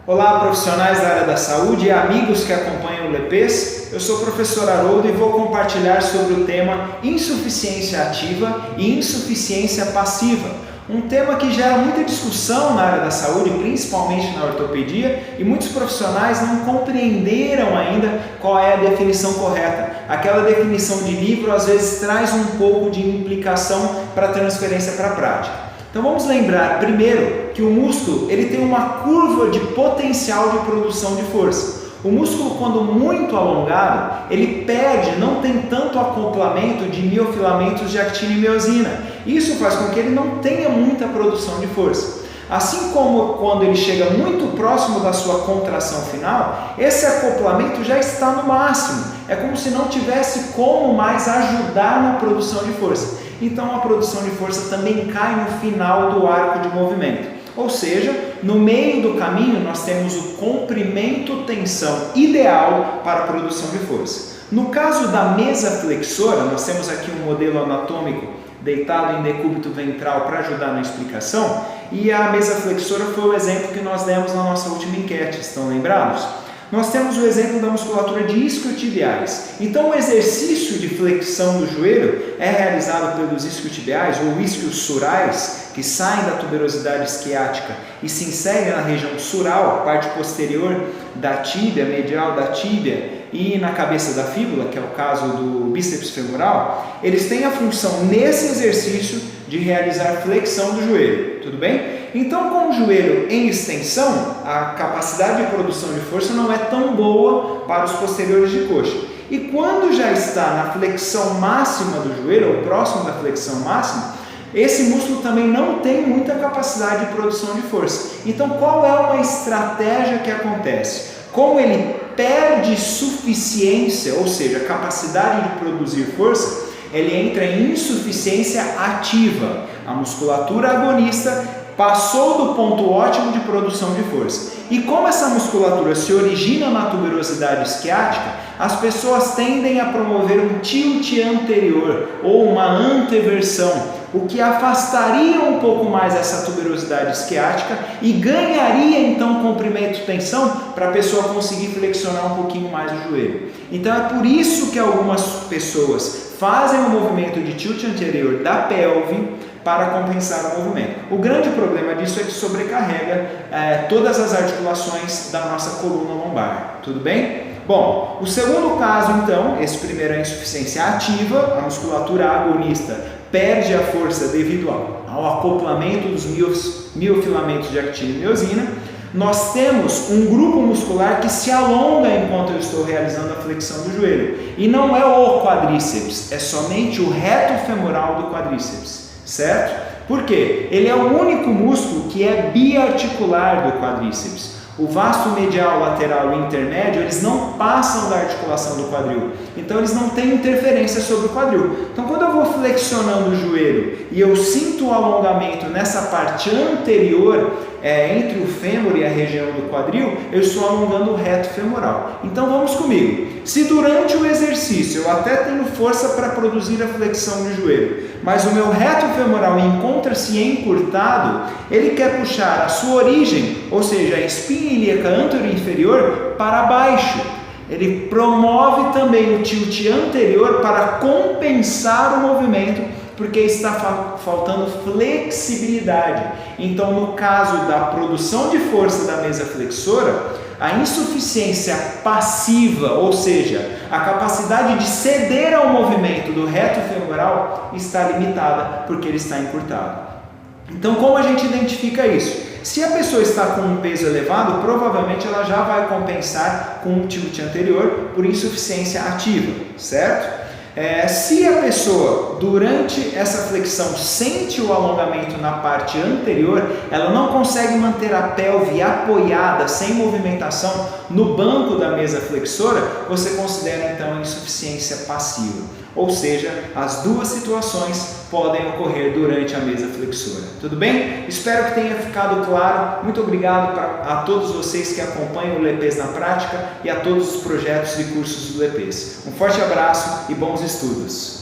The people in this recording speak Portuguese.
Olá, profissionais da área da saúde e amigos que acompanham o LEPES. Eu sou o professor Haroldo e vou compartilhar sobre o tema insuficiência ativa e insuficiência passiva. Um tema que gera muita discussão na área da saúde, principalmente na ortopedia, e muitos profissionais não compreenderam ainda qual é a definição correta. Aquela definição de livro às vezes traz um pouco de implicação para a transferência para a prática. Então vamos lembrar primeiro que o músculo ele tem uma curva de potencial de produção de força. O músculo, quando muito alongado, ele perde, não tem tanto acoplamento de miofilamentos de actina e miosina. Isso faz com que ele não tenha muita produção de força. Assim como quando ele chega muito próximo da sua contração final, esse acoplamento já está no máximo. É como se não tivesse como mais ajudar na produção de força. Então a produção de força também cai no final do arco de movimento. Ou seja, no meio do caminho nós temos o comprimento-tensão ideal para a produção de força. No caso da mesa flexora, nós temos aqui um modelo anatômico deitado em decúbito ventral para ajudar na explicação, e a mesa flexora foi o exemplo que nós demos na nossa última enquete, estão lembrados? Nós temos o exemplo da musculatura de isquiotibiais. Então o exercício de flexão do joelho é realizado pelos isquiotibiais ou isquiosurais, que saem da tuberosidade isquiática e se inserem na região sural, parte posterior da tíbia, medial da tíbia, e na cabeça da fíbula, que é o caso do bíceps femoral. Eles têm a função nesse exercício de realizar flexão do joelho, tudo bem? Então, com o joelho em extensão, a capacidade de produção de força não é tão boa para os posteriores de coxa. E quando já está na flexão máxima do joelho, ou próximo da flexão máxima, esse músculo também não tem muita capacidade de produção de força. Então, qual é uma estratégia que acontece? Como ele perde suficiência, ou seja, capacidade de produzir força, ele entra em insuficiência ativa. A musculatura agonista passou do ponto ótimo de produção de força. E como essa musculatura se origina na tuberosidade isquiática, as pessoas tendem a promover um tilt anterior ou uma anteversão, o que afastaria um pouco mais essa tuberosidade isquiática e ganharia então comprimento e tensão para a pessoa conseguir flexionar um pouquinho mais o joelho. Então é por isso que algumas pessoas fazem o movimento de tilt anterior da pelve para compensar o movimento. O grande problema disso é que sobrecarrega todas as articulações da nossa coluna lombar. Tudo bem? Bom, o segundo caso então, esse primeiro é a insuficiência ativa, a musculatura agonista perde a força devido ao acoplamento dos miofilamentos de actina e miosina. Nós temos um grupo muscular que se alonga enquanto eu estou realizando a flexão do joelho. E não é o quadríceps, é somente o reto femoral do quadríceps, certo? Por quê? Ele é o único músculo que é biarticular do quadríceps. O vasto medial, lateral e intermédio, eles não passam da articulação do quadril. Então eles não têm interferência sobre o quadril. Então quando eu vou flexionando o joelho e eu sinto o alongamento nessa parte anterior, entre o fêmur e a região do quadril, eu estou alongando o reto femoral. Então vamos comigo. Se durante o exercício eu até tenho força para produzir a flexão de joelho, mas o meu reto femoral encontra-se encurtado, ele quer puxar a sua origem, ou seja, a espinha ilíaca anterior e inferior, para baixo. Ele promove também o tilt anterior para compensar o movimento, porque está faltando flexibilidade. Então, no caso da produção de força da mesa flexora, a insuficiência passiva, ou seja, a capacidade de ceder ao movimento do reto femoral está limitada porque ele está encurtado. Então, como a gente identifica isso? Se a pessoa está com um peso elevado, provavelmente ela já vai compensar com o tilt anterior por insuficiência ativa, certo? Se a pessoa, durante essa flexão, sente o alongamento na parte anterior, ela não consegue manter a pelve apoiada, sem movimentação, no banco da mesa flexora, você considera então insuficiência passiva. Ou seja, as duas situações podem ocorrer durante a mesa flexora. Tudo bem? Espero que tenha ficado claro. Muito obrigado a todos vocês que acompanham o LEPES na prática e a todos os projetos e cursos do LEPES. Um forte abraço e bons estudos!